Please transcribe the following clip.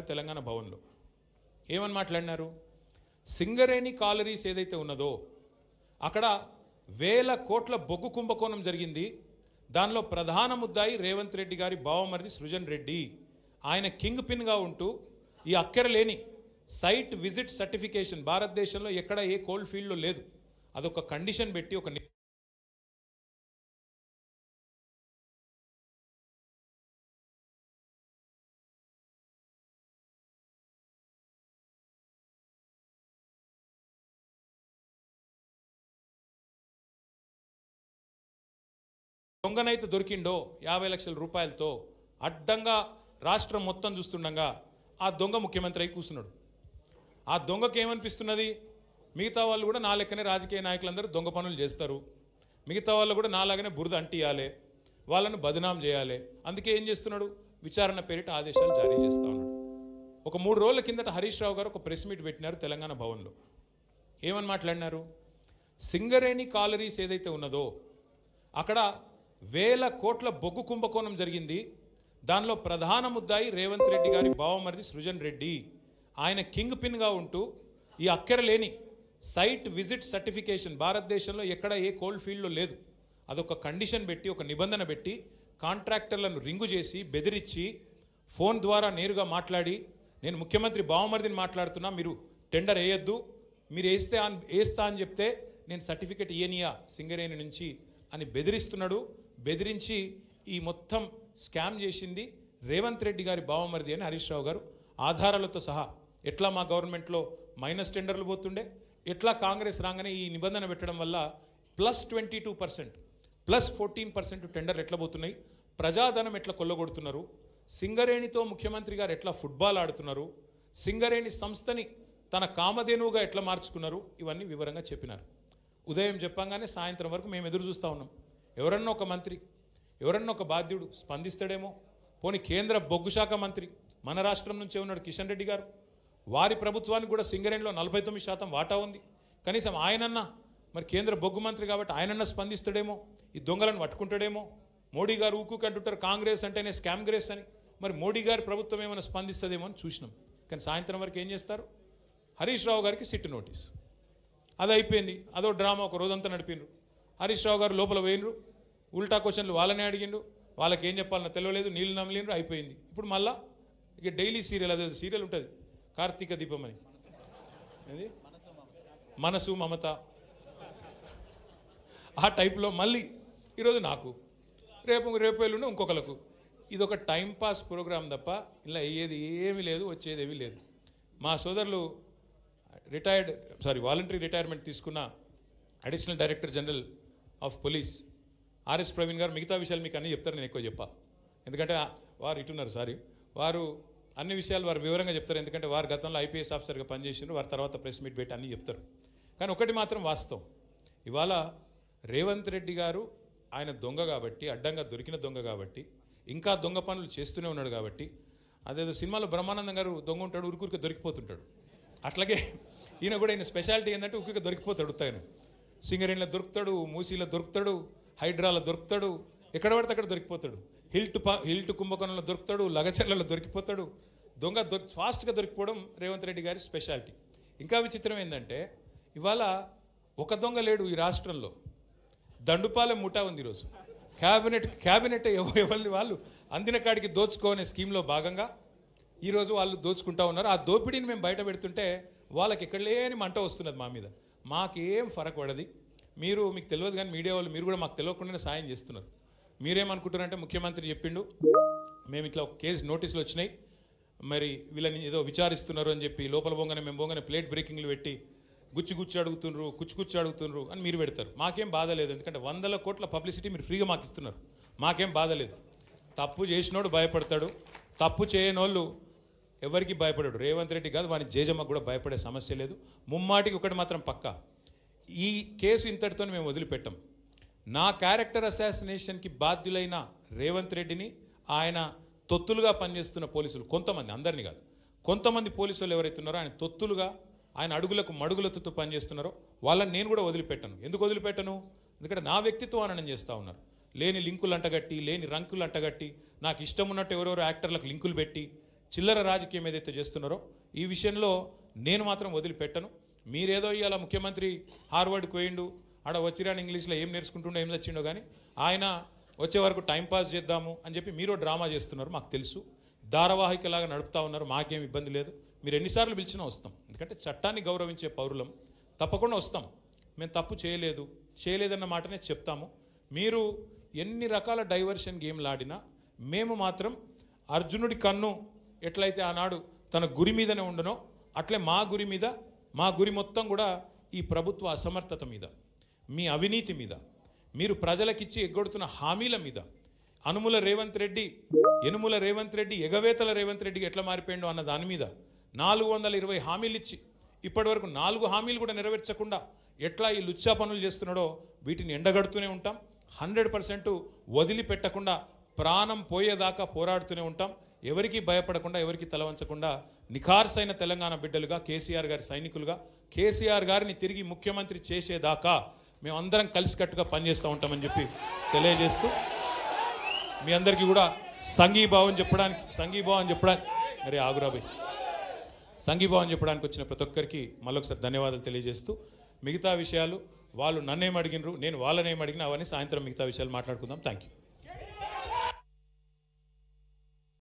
తెలంగాణ భవన్లో ఏమని మాట్లాడినారు? సింగరేణి కాలరీస్ ఏదైతే ఉన్నదో అక్కడ వేల కోట్ల బొగ్గు కుంభకోణం జరిగింది. దానిలో ప్రధాన ముద్దాయి రేవంత్ రెడ్డి గారి బావమరిది సృజన్ రెడ్డి. ఆయన కింగ్ పిన్గా ఉంటూ ఈ అక్కర లేని సైట్ విజిట్ సర్టిఫికేషన్ భారతదేశంలో ఎక్కడ ఏ కోల్డ్ ఫీల్డ్లో లేదు. అదొక కండిషన్ పెట్టి ఒక దొంగనైతే దొరికిండో 50 లక్షల రూపాయలతో అడ్డంగా రాష్ట్రం మొత్తం చూస్తుండగా ఆ దొంగ ముఖ్యమంత్రి అయి కూర్చున్నాడు. ఆ దొంగకి ఏమనిపిస్తున్నది? మిగతా వాళ్ళు కూడా నా లెక్కనే రాజకీయ నాయకులందరూ దొంగ పనులు చేస్తారు, మిగతా వాళ్ళు కూడా నాలాగానే బురద అంటియాలి, వాళ్ళను బదనాం చేయాలి. అందుకే ఏం చేస్తున్నాడు? విచారణ పేరిట ఆదేశాలు జారీ చేస్తూ ఉన్నాడు. ఒక 3 రోజుల కిందట హరీష్ రావు గారు ఒక ప్రెస్ మీట్ పెట్టినారు తెలంగాణ భవన్లో. ఏమని మాట్లాడినారు? సింగరేణి కాలరీస్ ఏదైతే ఉన్నదో అక్కడ వేల కోట్ల బొగ్గు కుంభకోణం జరిగింది. దానిలో ప్రధాన ముద్దాయి రేవంత్ రెడ్డి గారి బావమరిది సృజన్ రెడ్డి. ఆయన కింగ్ పిన్గా ఉంటూ ఈ అక్కర లేని సైట్ విజిట్ సర్టిఫికేషన్ భారతదేశంలో ఎక్కడ ఏ కోల్డ్ ఫీల్డ్లో లేదు. అదొక కండిషన్ పెట్టి ఒక నిబంధన పెట్టి కాంట్రాక్టర్లను రింగు చేసి బెదిరించి ఫోన్ ద్వారా నేరుగా మాట్లాడి, నేను ముఖ్యమంత్రి బావమరిదిని మాట్లాడుతున్నా, మీరు టెండర్ వేయొద్దు, మీరు వేస్తా అని చెప్తే నేను సర్టిఫికేట్ ఇయ్యనియా సింగరేణి నుంచి అని బెదిరిస్తున్నాడు. బెదిరించి ఈ మొత్తం స్కామ్ చేసింది రేవంత్ రెడ్డి గారి బావమరిది అని హరీష్ రావు గారు ఆధారాలతో సహా, ఎట్లా మా గవర్నమెంట్లో మైనస్ టెండర్లు పోతుండే, ఎట్లా కాంగ్రెస్ రాగానే ఈ నిబంధన పెట్టడం వల్ల +22% +14% టెండర్లు ఎట్లా పోతున్నాయి, ప్రజాధనం ఎట్లా కొల్లగొడుతున్నారు, సింగరేణితో ముఖ్యమంత్రి గారు ఎట్లా ఫుట్బాల్ ఆడుతున్నారు, సింగరేణి సంస్థని తన కామధేనువుగా ఎట్లా మార్చుకున్నారు, ఇవన్నీ వివరంగా చెప్పినారు. ఉదయం చెప్పంగానే సాయంత్రం వరకు మేము ఎదురు చూస్తూ ఉన్నాం. ఎవరన్నా ఒక మంత్రి, ఎవరన్నా ఒక బాధ్యుడు స్పందిస్తాడేమో. పోనీ కేంద్ర బొగ్గు శాఖ మంత్రి మన రాష్ట్రం నుంచే ఉన్నాడు కిషన్ రెడ్డి గారు, వారి ప్రభుత్వానికి కూడా సింగరేణిలో 49% వాటా ఉంది. కనీసం ఆయనన్నా, మరి కేంద్ర బొగ్గు మంత్రి కాబట్టి ఆయనన్నా స్పందిస్తాడేమో, ఈ దొంగలను పట్టుకుంటాడేమో. మోడీ గారు ఊకుకంటుంటారు కాంగ్రెస్ అంటేనే స్కామ్ గ్రేస్ అని, మరి మోడీ గారి ప్రభుత్వం ఏమైనా స్పందిస్తుందేమో అని చూసినాం. కానీ సాయంత్రం వరకు ఏం చేస్తారు? హరీష్ రావు గారికి సిట్ నోటీస్. అది అయిపోయింది, అదో డ్రామా ఒక రోజంతా నడిపిండ్రు. హరీష్ రావు గారు లోపల పోయినరు, ఉల్టా క్వశ్చన్లు వాళ్ళనే అడిగిండు, వాళ్ళకి ఏం చెప్పాలన్నా తెలియలేదు, నీళ్ళు నమ్మలేరు, అయిపోయింది. ఇప్పుడు మళ్ళా ఇక డైలీ సీరియల్, అదే సీరియల్ ఉంటుంది కార్తీక దీపం అని, అది మనసు మమత, ఆ టైప్లో మళ్ళీ ఈరోజు నాకు, రేపు ఎల్లుండి ఇంకొకరికి. ఇది ఒక టైంపాస్ ప్రోగ్రామ్ తప్ప ఇలా అయ్యేది ఏమీ లేదు, వచ్చేది ఏమీ లేదు. మా సోదరులు వాలంటరీ రిటైర్మెంట్ తీసుకున్న additional director general of police RS Praveen గారు మిగతా విషయాలు మీకు అన్నీ చెప్తారు, నేను ఎక్కువ చెప్పా. ఎందుకంటే వారు ఇటున్నారు, వారు అన్ని విషయాలు వారు వివరంగా చెప్తారు. ఎందుకంటే వారు గతంలో ఐపీఎస్ ఆఫీసర్గా పనిచేసినారు, వారి తర్వాత ప్రెస్ మీట్ పెట్టి అన్నీ చెప్తారు. కానీ ఒకటి మాత్రం వాస్తవం, ఇవాళ రేవంత్ రెడ్డి గారు ఆయన దొంగ కాబట్టి, అడ్డంగా దొరికిన దొంగ కాబట్టి, ఇంకా దొంగ పనులు చేస్తూనే ఉన్నాడు కాబట్టి, అదేదో సినిమాలో బ్రహ్మానందం గారు దొంగ ఉంటాడు, ఉరుకురికి దొరికిపోతుంటాడు, అట్లాగే ఈయన కూడా ఈయన స్పెషాలిటీ ఏంటంటే ఉరికి దొరికిపోతాడు. తను సింగరేణిలో దొరుకుతాడు, మూసీలో దొరుకుతాడు, హైడ్రాలో దొరుకుతాడు, ఎక్కడ పడితే అక్కడ దొరికిపోతాడు, హిల్ట్ కుంభకోణంలో దొరుకుతాడు, లగచర్లలో దొరికిపోతాడు. దొంగ ఫాస్ట్గా దొరికిపోవడం రేవంత్ రెడ్డి గారి స్పెషాలిటీ. ఇంకా విచిత్రం ఏంటంటే ఇవాళ ఒక దొంగ లేడు ఈ రాష్ట్రంలో, దండుపాలెం ముఠా ఉంది ఈరోజు. క్యాబినెట్ ఎవరిది వాళ్ళు అందిన కాడికి దోచుకోనే స్కీమ్లో భాగంగా ఈరోజు వాళ్ళు దోచుకుంటా ఉన్నారు. ఆ దోపిడీని మేము బయట పెడుతుంటే వాళ్ళకి ఎక్కడ లేని మంట వస్తున్నది మా మీద. మాకేం ఫరక్ పడది, మీకు తెలియదు కానీ మీడియా వాళ్ళు మీరు కూడా మాకు తెలియకుండానే సాయం చేస్తున్నారు. మీరేమనుకుంటున్నారంటే ముఖ్యమంత్రి చెప్పిండు, మేము ఇట్లా ఒక కేసు నోటీసులు వచ్చినాయి, మరి వీళ్ళని ఏదో విచారిస్తున్నారు అని చెప్పి లోపల మేము పోగానే ప్లేట్ బ్రేకింగ్లు పెట్టి కుచ్చు అడుగుతుండ్రు అని మీరు పెడతారు. మాకేం బాధ లేదు, ఎందుకంటే 100 కోట్ల పబ్లిసిటీ మీరు ఫ్రీగా మాకు ఇస్తున్నారు, మాకేం బాధ లేదు. తప్పు చేసినోడు భయపడతాడు, తప్పు చేయనోళ్ళు ఎవరికి భయపడాడు. రేవంత్ రెడ్డి కాదు, వాని జేజమ్మకు కూడా భయపడే సమస్య లేదు. ముమ్మాటికి ఒకటి మాత్రం పక్కా, ఈ కేసు ఇంతటితో మేము వదిలిపెట్టాం. నా క్యారెక్టర్ అసాసినేషన్కి బాధ్యులైన రేవంత్ రెడ్డిని ఆయన తొత్తులుగా పనిచేస్తున్న పోలీసులు కొంతమంది, అందరినీ కాదు, కొంతమంది పోలీసులు ఎవరైతున్నారో ఆయన తొత్తులుగా, ఆయన అడుగులకు మడుగులతో పనిచేస్తున్నారో వాళ్ళని నేను కూడా వదిలిపెట్టను. ఎందుకు వదిలిపెట్టను? ఎందుకంటే నా వ్యక్తిత్వం హననం చేస్తూ ఉన్నారు. లేని లింకులు అంటగట్టి, లేని రంకులు అంటగట్టి, నాకు ఇష్టం ఉన్నట్టు ఎవరెవరో యాక్టర్లకు లింకులు పెట్టి చిల్లర రాజకీయం ఏదైతే చేస్తున్నారో ఈ విషయంలో నేను మాత్రం వదిలిపెట్టను. మీరేదో ఇవాళ ముఖ్యమంత్రి హార్వర్డ్కి పోయిండు, ఆడ వచ్చిరాని ఇంగ్లీష్లో ఏం నేర్చుకుంటుండో ఏం తెచ్చిండో కానీ ఆయన వచ్చే వరకు టైంపాస్ చేద్దాము అని చెప్పి మీరు డ్రామా చేస్తున్నారు, మాకు తెలుసు. ధారావాహికలాగా నడుపుతా ఉన్నారు, మాకేం ఇబ్బంది లేదు. మీరు ఎన్నిసార్లు పిలిచినా వస్తాం, ఎందుకంటే చట్టాన్ని గౌరవించే పౌరులం, తప్పకుండా వస్తాం. మేము తప్పు చేయలేదన్న మాటనే చెప్తాము. మీరు ఎన్ని రకాల డైవర్షన్ గేమ్లు ఆడినా మేము మాత్రం అర్జునుడి కన్ను ఎట్లయితే ఆనాడు తన గురి మీదనే ఉండనో అట్లే మా గురి మొత్తం కూడా ఈ ప్రభుత్వ అసమర్థత మీద, మీ అవినీతి మీద, మీరు ప్రజలకిచ్చి ఎగ్గొడుతున్న హామీల మీద, యనుమల రేవంత్ రెడ్డి ఎగవేతల రేవంత్ రెడ్డికి ఎట్లా మారిపోయిండో అన్న దాని మీద 420 హామీలు ఇచ్చి ఇప్పటివరకు 4 హామీలు కూడా నెరవేర్చకుండా ఎట్లా ఈ లుచ్చా పనులు చేస్తున్నాడో వీటిని ఎండగడుతూనే ఉంటాం. 100% వదిలిపెట్టకుండా ప్రాణం పోయేదాకా పోరాడుతూనే ఉంటాం. ఎవరికి భయపడకుండా, ఎవరికి తలవంచకుండా నిఖార్సైన తెలంగాణ బిడ్డలుగా, కేసీఆర్ గారి సైనికులుగా, కేసీఆర్ గారిని తిరిగి ముఖ్యమంత్రి చేసేదాకా మేమందరం కలిసికట్టుగా పనిచేస్తూ ఉంటామని చెప్పి తెలియజేస్తూ మీ అందరికీ కూడా సంఘీభావం చెప్పడానికి వచ్చిన ప్రతి ఒక్కరికి మళ్ళొకసారి ధన్యవాదాలు తెలియజేస్తూ మిగతా విషయాలు వాళ్ళు నన్నేం అడిగినరు, నేను వాళ్ళనేం అడిగినా అవన్నీ సాయంత్రం మిగతా విషయాలు మాట్లాడుకుందాం. Thank you.